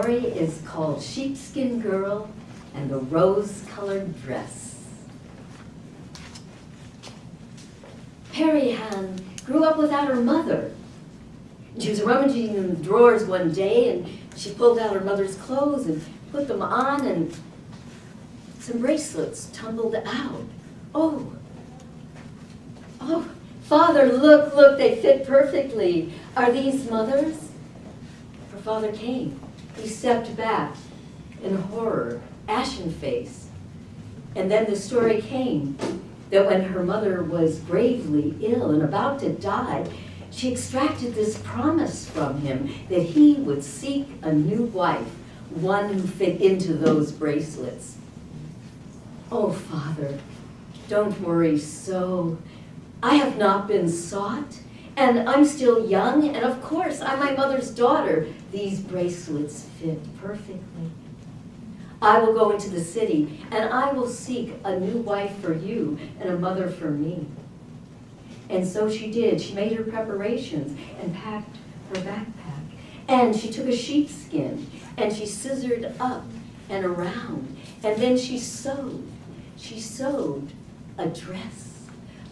Story is called Sheepskin Girl and the Rose-Colored Dress. Perry Ann grew up without her mother. She was rummaging in the drawers one day and she pulled out her mother's clothes and put them on, and some bracelets tumbled out. Oh, Father, look, they fit perfectly. Are these mother's? Her father came. He stepped back in horror, ashen face. And then the story came that when her mother was gravely ill and about to die, she extracted this promise from him that he would seek a new wife, one who fit into those bracelets. Oh, Father, don't worry so. I have not been sought, and I'm still young, and of course, I'm my mother's daughter. These bracelets fit perfectly. I will go into the city, and I will seek a new wife for you and a mother for me. And so she did. She made her preparations and packed her backpack. And she took a sheepskin, and she scissored up and around, and then she sewed a dress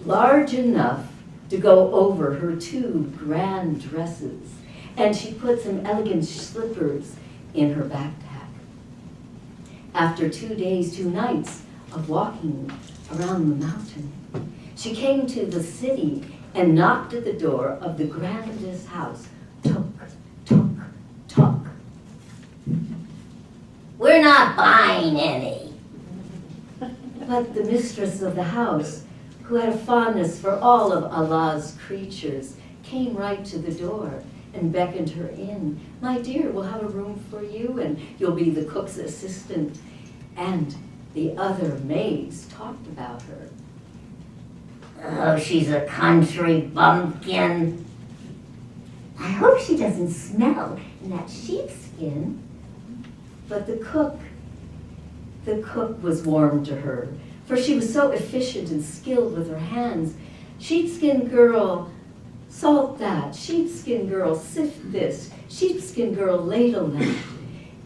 large enough to go over her two grand dresses. And she put some elegant slippers in her backpack. After 2 days, 2 nights of walking around the mountain, she came to the city and knocked at the door of the grandest house. Tock, tock, tock. "We're not buying any." But the mistress of the house, who had a fondness for all of Allah's creatures, came right to the door and beckoned her in. "My dear, we'll have a room for you, and you'll be the cook's assistant." And the other maids talked about her. "Oh, she's a country bumpkin. I hope she doesn't smell in that sheepskin." But the cook was warm to her, for she was so efficient and skilled with her hands. "Sheepskin girl, salt that. Sheepskin girl, sift this. Sheepskin girl, ladle that."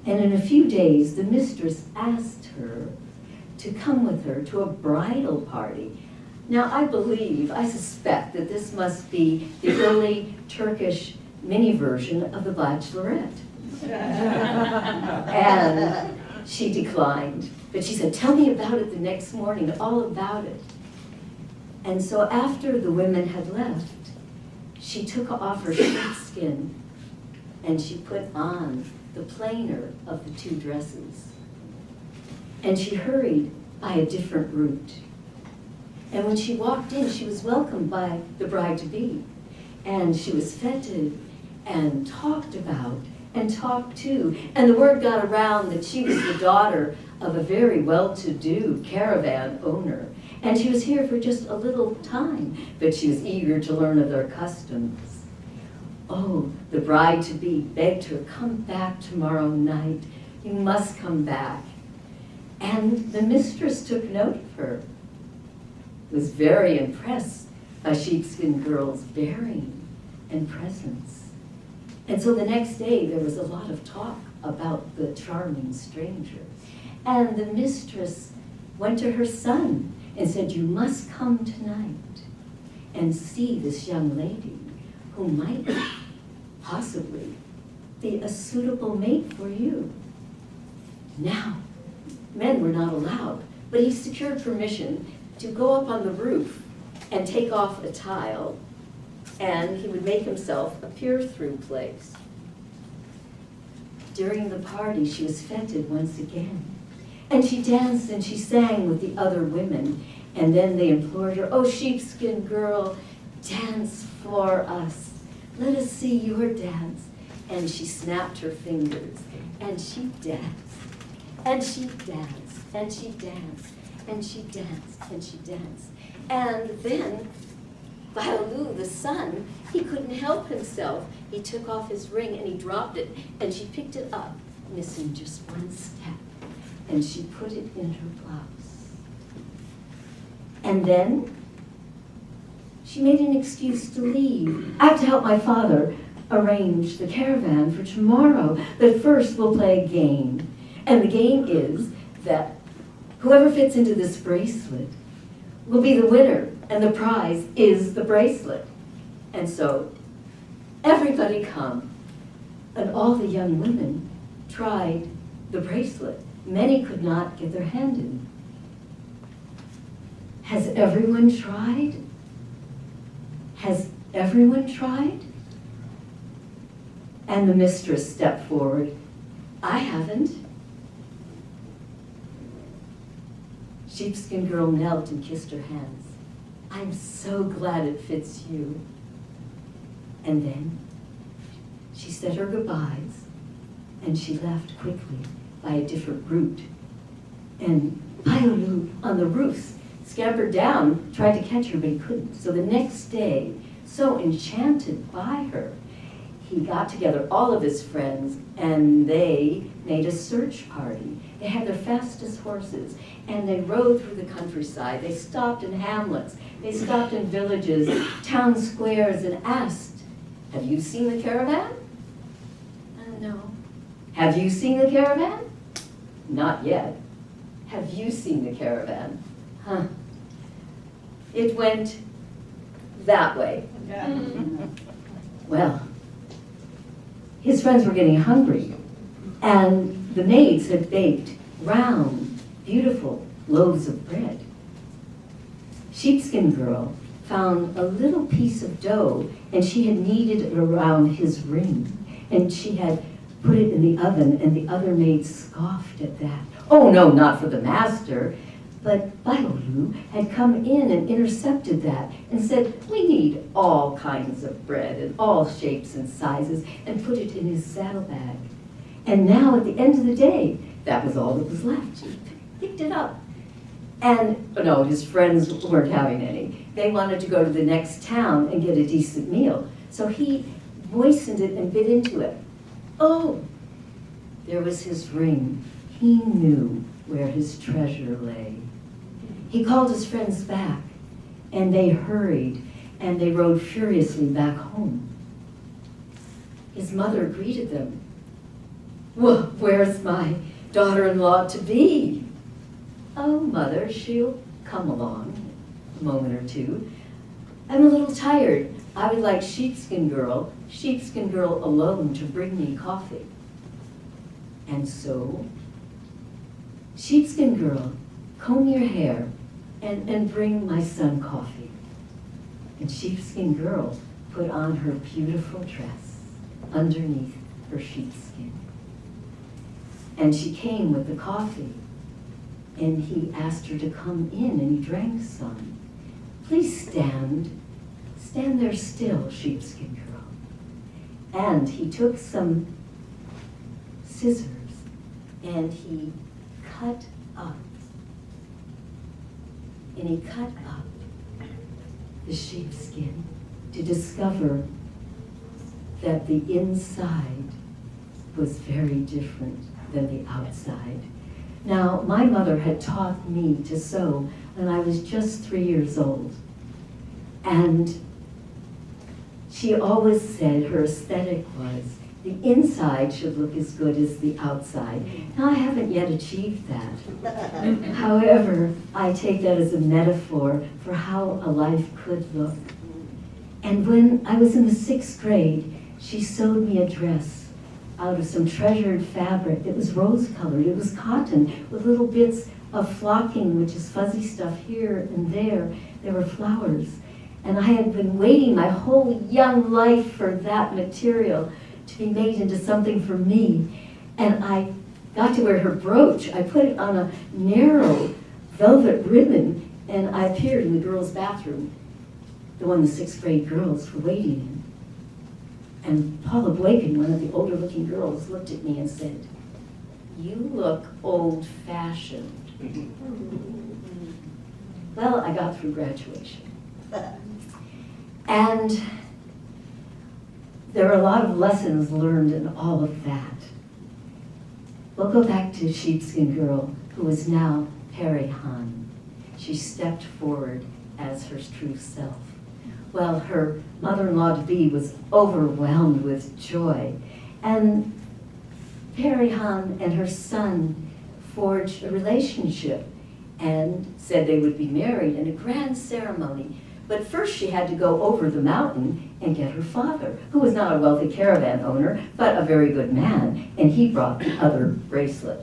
And in a few days, the mistress asked her to come with her to a bridal party. Now, I suspect that this must be the early Turkish mini version of The Bachelorette. And she declined. But she said, "Tell me about it the next morning, all about it." And so after the women had left, she took off her sheepskin and she put on the plainer of the 2 dresses. And she hurried by a different route. And when she walked in, she was welcomed by the bride-to-be. And she was feted and talked about and talked to. And the word got around that she was the daughter of a very well-to-do caravan owner. And she was here for just a little time, but she was eager to learn of their customs. Oh, the bride-to-be begged her, "Come back tomorrow night. You must come back." And the mistress took note of her, was very impressed by Sheepskin Girl's bearing and presence. And so the next day, there was a lot of talk about the charming stranger. And the mistress went to her son and said, "You must come tonight and see this young lady who might possibly be a suitable mate for you." Now, men were not allowed, but he secured permission to go up on the roof and take off a tile, and he would make himself a peer-through place. During the party, she was feted once again. And she danced and she sang with the other women. And then they implored her, "Oh, sheepskin girl, dance for us. Let us see your dance." And she snapped her fingers, and she danced, and she danced, and she danced, and she danced, and she danced. And then Bailu, the son, he couldn't help himself. He took off his ring and he dropped it, and she picked it up, missing just one step. And she put it in her blouse. And then she made an excuse to leave. "I have to help my father arrange the caravan for tomorrow, but first we'll play a game. And the game is that whoever fits into this bracelet will be the winner, and the prize is the bracelet. And so everybody come, and all the young women tried the bracelet. Many could not get their hand in. Has everyone tried? Has everyone tried? And the mistress stepped forward. I haven't. Sheepskin Girl knelt and kissed her hands. I'm so glad it fits you. And then she said her goodbyes, and she left quickly by a different route. And Paiolu on the roofs scampered down, tried to catch her, but he couldn't. So the next day, so enchanted by her, he got together all of his friends, and they made a search party. They had their fastest horses, and they rode through the countryside. They stopped in hamlets. They stopped in villages, town squares, and asked, have you seen the caravan? No. Have you seen the caravan? Not yet. Have you seen the caravan? Huh. It went that way. Yeah. Well, his friends were getting hungry, and the maids had baked round, beautiful loaves of bread. Sheepskin Girl found a little piece of dough, and she had kneaded it around his ring, and she had put it in the oven, and the other maids scoffed at that. Oh no, not for the master. But Paiolu had come in and intercepted that and said, we need all kinds of bread in all shapes and sizes, and put it in his saddlebag. And now at the end of the day, that was all that was left. He picked it up. And no, his friends weren't having any. They wanted to go to the next town and get a decent meal. So he moistened it and bit into it. Oh, there was his ring. He knew where his treasure lay. He called his friends back, and they hurried, and they rode furiously back home. His mother greeted them. Well, where's my daughter-in-law to be? Oh, mother, she'll come along a moment or two. I'm a little tired. I would like Sheepskin Girl alone to bring me coffee. And so, Sheepskin Girl, comb your hair and bring my son coffee. And Sheepskin Girl put on her beautiful dress underneath her sheepskin. And she came with the coffee, and he asked her to come in, and he drank some. Please stand there still, Sheepskin Girl. And he took some scissors, and he cut up the sheepskin to discover that the inside was very different than the outside. Now, my mother had taught me to sew when I was just 3 years old. And she always said her aesthetic was the inside should look as good as the outside. Now, I haven't yet achieved that. However, I take that as a metaphor for how a life could look. And when I was in the 6th grade, she sewed me a dress out of some treasured fabric. It was rose-colored. It was cotton with little bits of flocking, which is fuzzy stuff here and there. There were flowers. And I had been waiting my whole young life for that material to be made into something for me. And I got to wear her brooch. I put it on a narrow velvet ribbon, and I appeared in the girls' bathroom, the one the 6th grade girls were waiting in. And Paula Boykin, one of the older looking girls, looked at me and said, "You look old-fashioned." Well, I got through graduation. And there are a lot of lessons learned in all of that. We'll go back to Sheepskin Girl, who is now Perry Han. She stepped forward as her true self. Well, her mother-in-law-to-be was overwhelmed with joy. And Perihan and her son forged a relationship and said they would be married in a grand ceremony. But first she had to go over the mountain and get her father, who was not a wealthy caravan owner, but a very good man, and he brought the other bracelet.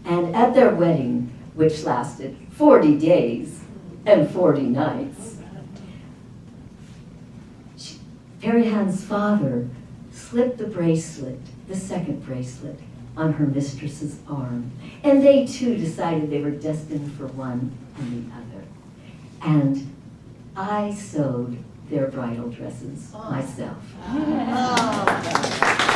And at their wedding, which lasted 40 days and 40 nights, Perihan's father slipped the bracelet, the second bracelet, on her mistress's arm. And they too decided they were destined for one and the other. And I sewed their bridal dresses myself. Oh.